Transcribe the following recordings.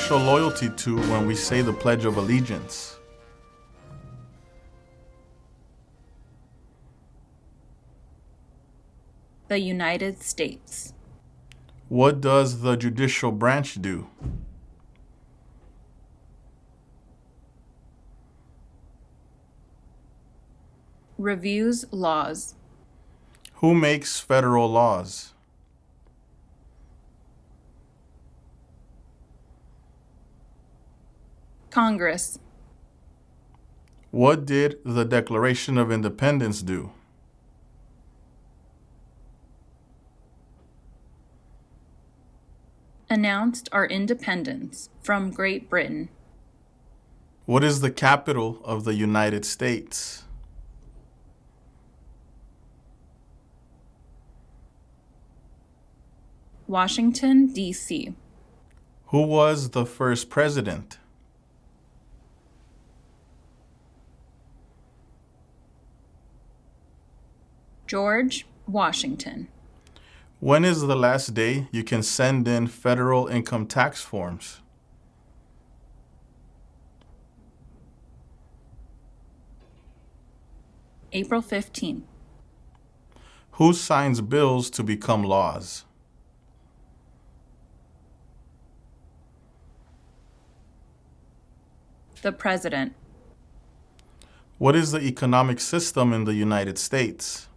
show loyalty to when we say the Pledge of Allegiance? The United States. What does the judicial branch do? Reviews laws. Who makes federal laws? Congress. What did the Declaration of Independence do? Announced our independence from Great Britain. What is the capital of the United States? Washington, D.C. Who was the first president? George Washington. When is the last day you can send in federal income tax forms? April 15th. Who signs bills to become laws? The President. What is the economic system in the United States?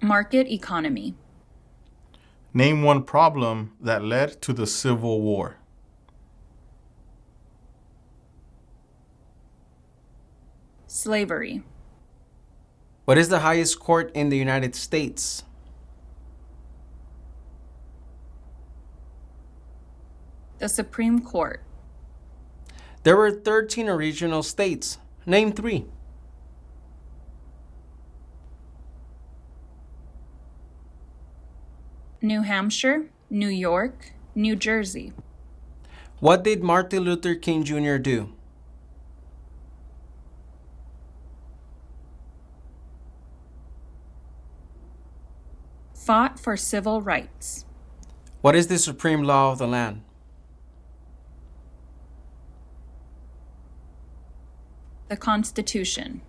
Market economy. Name one problem that led to the Civil War. Slavery. What is the highest court in the United States? The Supreme Court. There were 13 original states. Name 3. New Hampshire, New York, New Jersey. What did Martin Luther King Jr. do? Fought for civil rights. What is the supreme law of the land? The Constitution.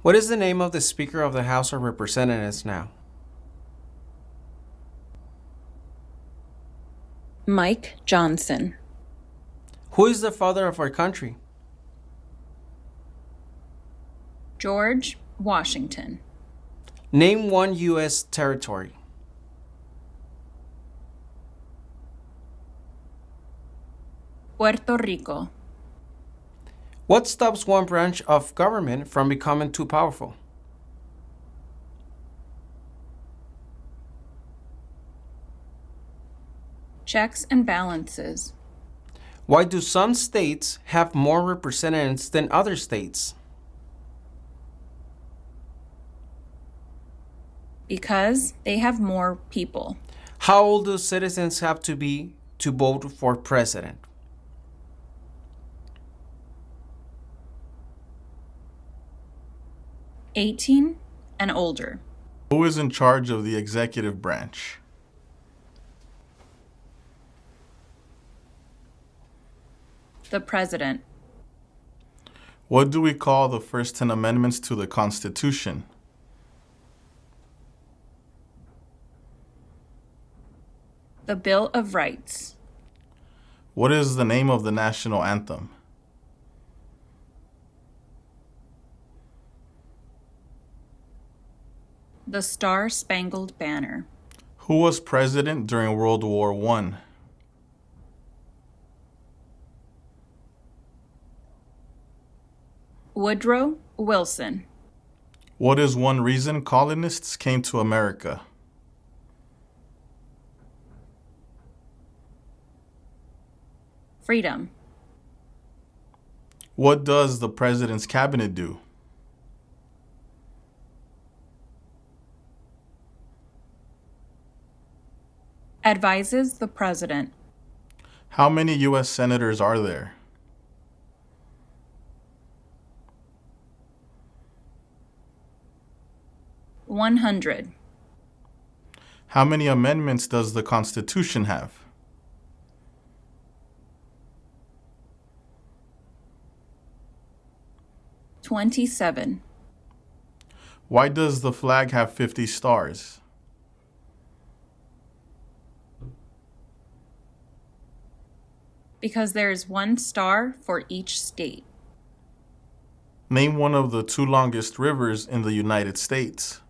What is the name of the Speaker of the House of Representatives now? Mike Johnson. Who is the father of our country? George Washington. Name one U.S. territory. Puerto Rico. What stops one branch of government from becoming too powerful? Checks and balances. Why do some states have more representatives than other states? Because they have more people. How old do citizens have to be to vote for president? (18) and older. Who is in charge of the executive branch? The President. What do we call the first 10 amendments to the Constitution? The Bill of Rights. What is the name of the national anthem? The Star-Spangled Banner. Who was president during World War I? Woodrow Wilson. What is one reason colonists came to America? Freedom. What does the president's cabinet do? Advises the President. How many U.S. senators are there? 100. How many amendments does the Constitution have? 27. Why does the flag have 50 stars? Because there is 1 star for each state. Name one of the 2 longest rivers in the United States.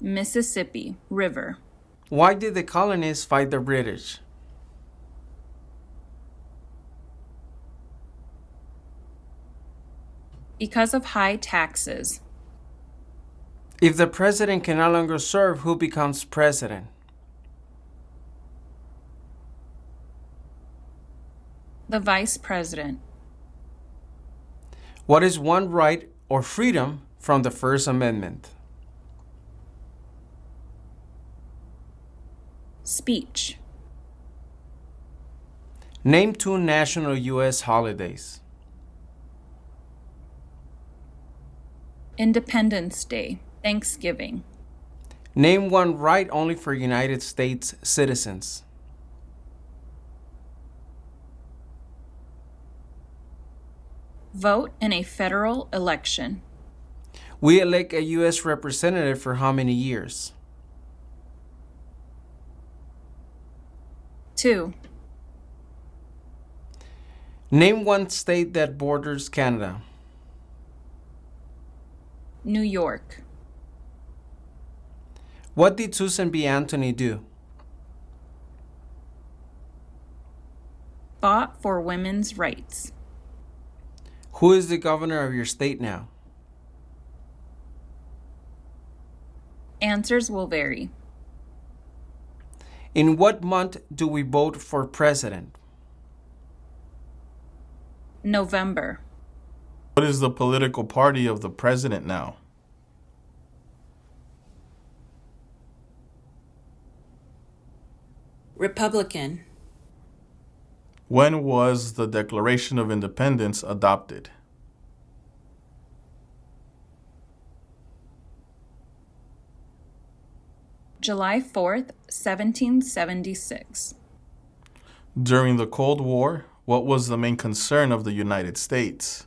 Mississippi River. Why did the colonists fight the British? Because of high taxes. If the president can no longer serve, who becomes president? The vice president. What is one right or freedom from the First Amendment? Speech. Name 2 national U.S. holidays. Independence Day. Thanksgiving. Name one right only for United States citizens. Vote in a federal election. We elect a U.S. representative for how many years? 2. Name one state that borders Canada. New York. What did Susan B. Anthony do? Fought for women's rights. Who is the governor of your state now? Answers will vary. In what month do we vote for president? November. What is the political party of the president now? Republican. When was the Declaration of Independence adopted? July 4th, 1776. During the Cold War, what was the main concern of the United States?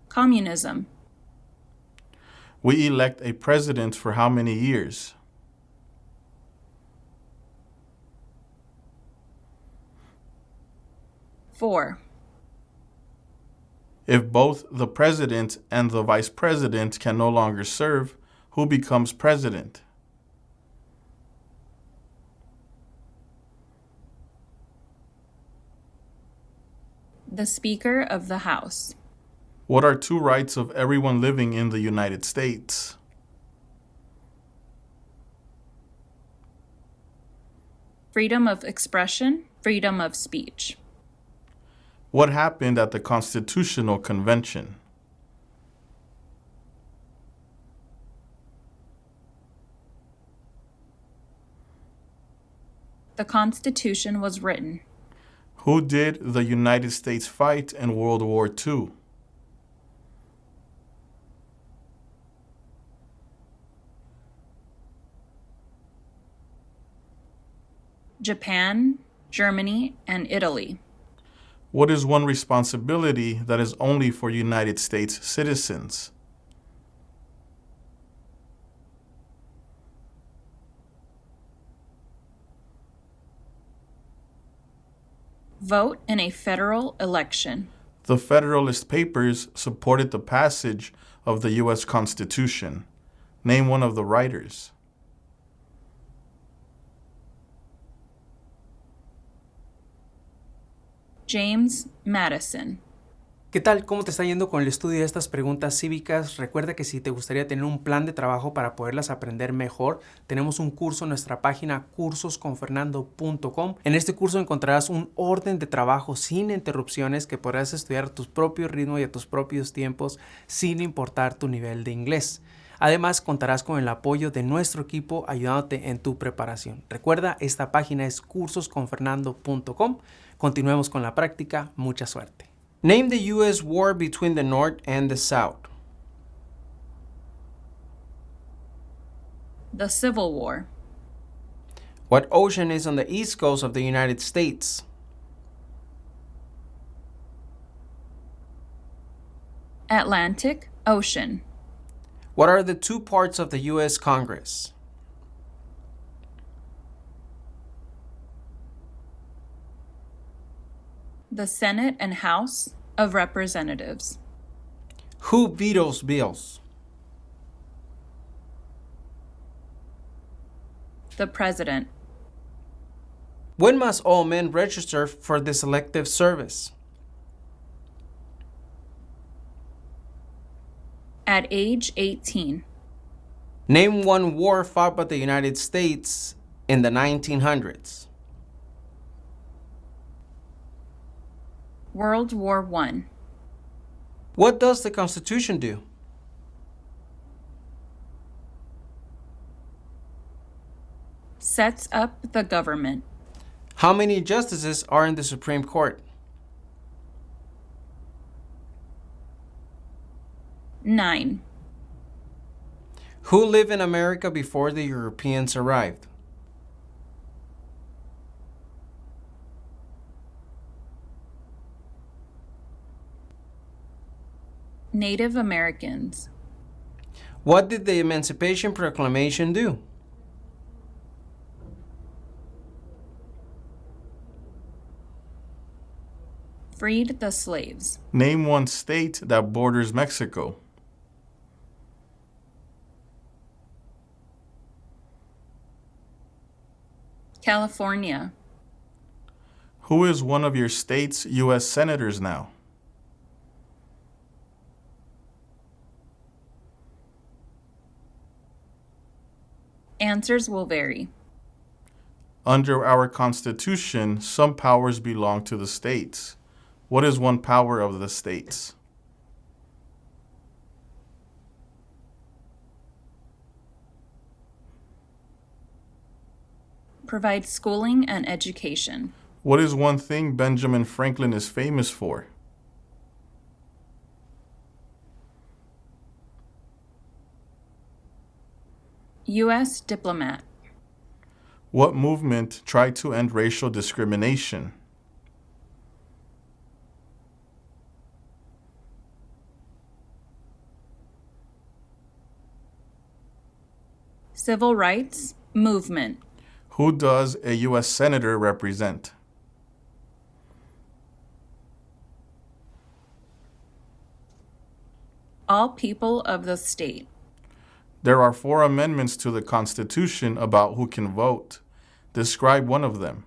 Communism. We elect a president for how many years? Four. If both the president and the vice president can no longer serve, who becomes president? The Speaker of the House. What are 2 rights of everyone living in the United States? Freedom of expression, freedom of speech. What happened at the Constitutional Convention? The Constitution was written. Who did the United States fight in World War II? Japan, Germany, and Italy. What is one responsibility that is only for United States citizens? Vote in a federal election. The Federalist Papers supported the passage of the U.S. Constitution. Name one of the writers. James Madison. ¿Qué tal? ¿Cómo te está yendo con el estudio de estas preguntas cívicas? Recuerda que si te gustaría tener un plan de trabajo para poderlas aprender mejor, tenemos un curso en nuestra página cursosconfernando.com. En este curso encontrarás un orden de trabajo sin interrupciones que podrás estudiar a tu propio ritmo y a tus propios tiempos sin importar tu nivel de inglés. Además, contarás con el apoyo de nuestro equipo ayudándote en tu preparación. Recuerda, esta página es cursosconfernando.com. Continuemos con la práctica. Mucha suerte. Name the U.S. war between the North and the South. The Civil War. What ocean is on the east coast of the United States? Atlantic Ocean. What are the two parts of the U.S. Congress? The Senate and House of Representatives. Who vetoes bills? The President. When must all men register for the selective service? At age 18. Name one war fought by the United States in the 1900s. World War I. What does the Constitution do? Sets up the government. How many justices are in the Supreme Court? 9. Who lived in America before the Europeans arrived? Native Americans. What did the Emancipation Proclamation do? Freed the slaves. Name one state that borders Mexico. California. Who is one of your state's U.S. senators now? Answers will vary. Under our Constitution, some powers belong to the states. What is one power of the states? Provide schooling and education. What is one thing Benjamin Franklin is famous for? U.S. diplomat. What movement tried to end racial discrimination? Civil rights movement. Who does a U.S. senator represent? All people of the state. There are 4 amendments to the Constitution about who can vote. Describe one of them.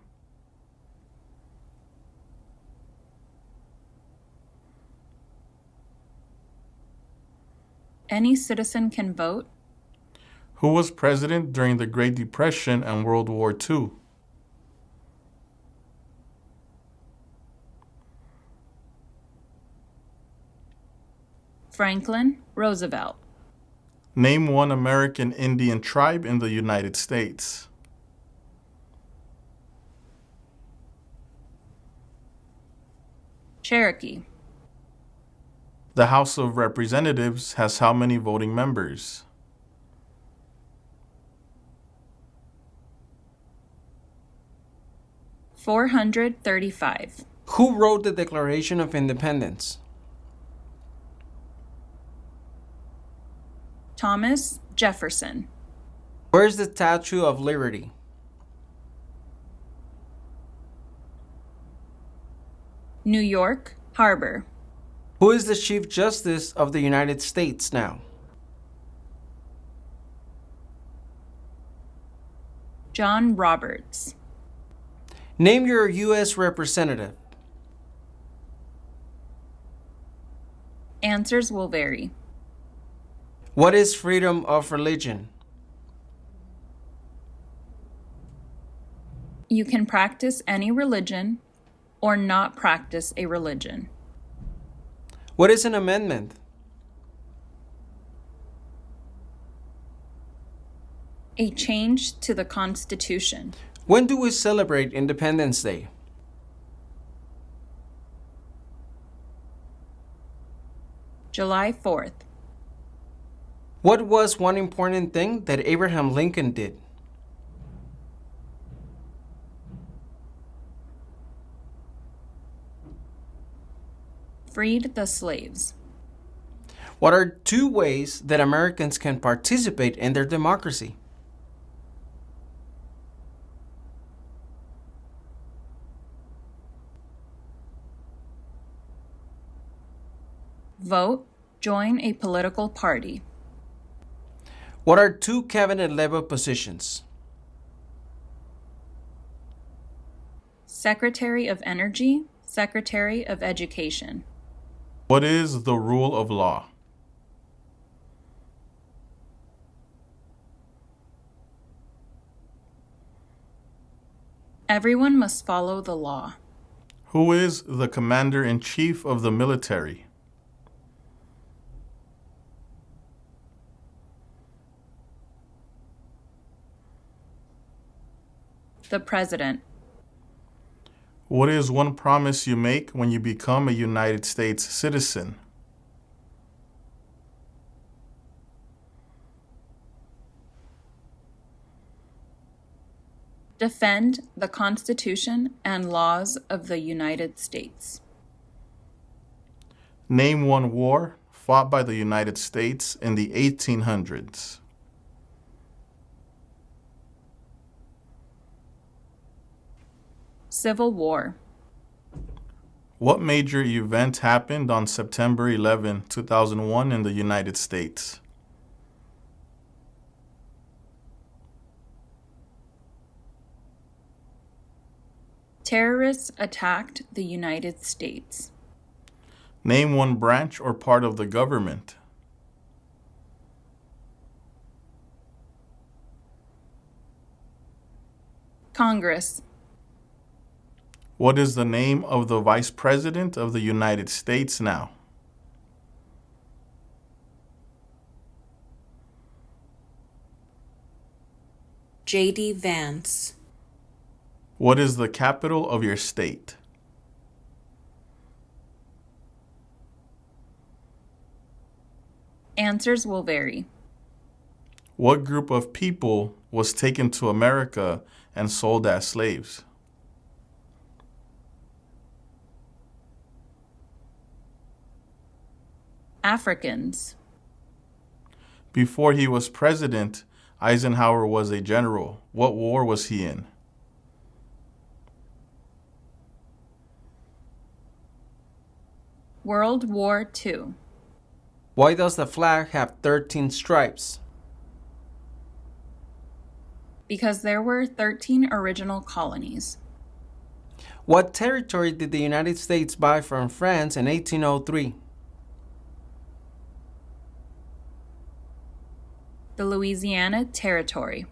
Any citizen can vote. Who was president during the Great Depression and World War II? Franklin Roosevelt. Name one American Indian tribe in the United States. Cherokee. The House of Representatives has how many voting members? $435. Who wrote the Declaration of Independence? Thomas Jefferson. Where is the Statue of Liberty? New York Harbor. Who is the Chief Justice of the United States now? John Roberts. Name your U.S. representative. Answers will vary. What is freedom of religion? You can practice any religion or not practice a religion. What is an amendment? A change to the Constitution. When do we celebrate Independence Day? July 4th. What was one important thing that Abraham Lincoln did? Freed the slaves. What are two ways that Americans can participate in their democracy? Vote. Join a political party. What are two cabinet-level positions? Secretary of Energy, Secretary of Education. What is the rule of law? Everyone must follow the law. Who is the commander-in-chief of the military? The President. What is one promise you make when you become a United States citizen? Defend the Constitution and laws of the United States. Name one war fought by the United States in the 1800s. Civil War. What major event happened on September 11, 2001 in the United States? Terrorists attacked the United States. Name one branch or part of the government. Congress. What is the name of the Vice President of the United States now? J.D. Vance. What is the capital of your state? Answers will vary. What group of people was taken to America and sold as slaves? Africans. Before he was president, Eisenhower was a general. What war was he in? World War II. Why does the flag have 13 stripes? Because there were 13 original colonies. What territory did the United States buy from France in 1803? The Louisiana Territory.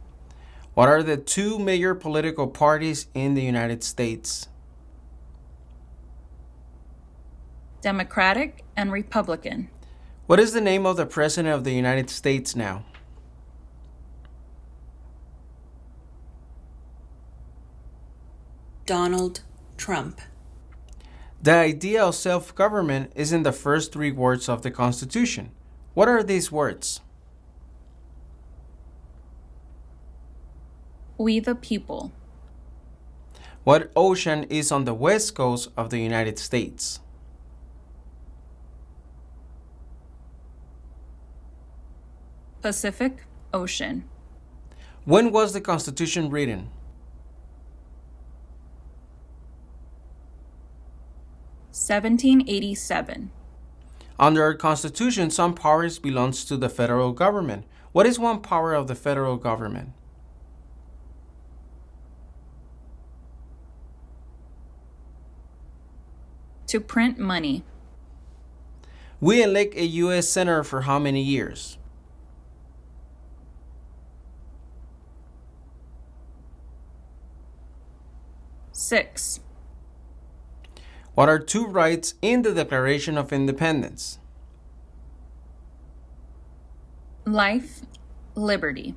What are the two major political parties in the United States? Democratic and Republican. What is the name of the President of the United States now? Donald Trump. The idea of self-government is in the first three words of the Constitution. What are these words? We the people. What ocean is on the west coast of the United States? Pacific Ocean. When was the Constitution written? 1787. Under our Constitution, some powers belongs to the federal government. What is one power of the federal government? To print money. We elect a U.S. Senator for how many years? Six. What are two rights in the Declaration of Independence? Life, liberty.